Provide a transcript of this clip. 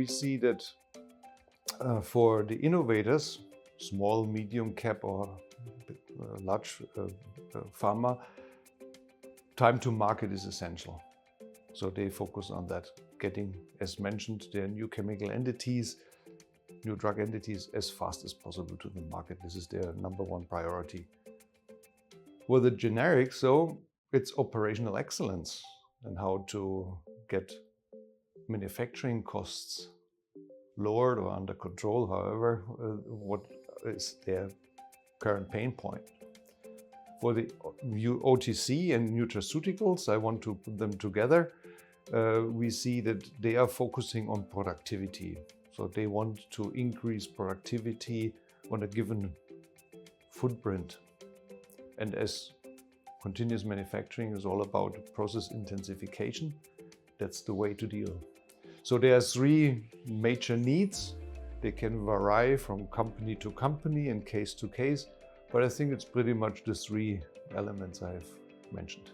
we see that for the innovators, small, medium cap or large pharma, time to market is essential. So they focus on that, getting, as mentioned, their new chemical entities, new drug entities as fast as possible to the market. This is their #1 priority. For the generics, so it's operational excellence and how to get manufacturing costs lowered or under control, however, what is their current pain point. For the OTC and nutraceuticals, I want to put them together. We see that they are focusing on productivity. So they want to increase productivity on a given footprint. And as continuous manufacturing is all about process intensification, that's the way to deal. So there are 3 major needs. They can vary from company to company and case to case, but I think it's pretty much the 3 elements I've mentioned.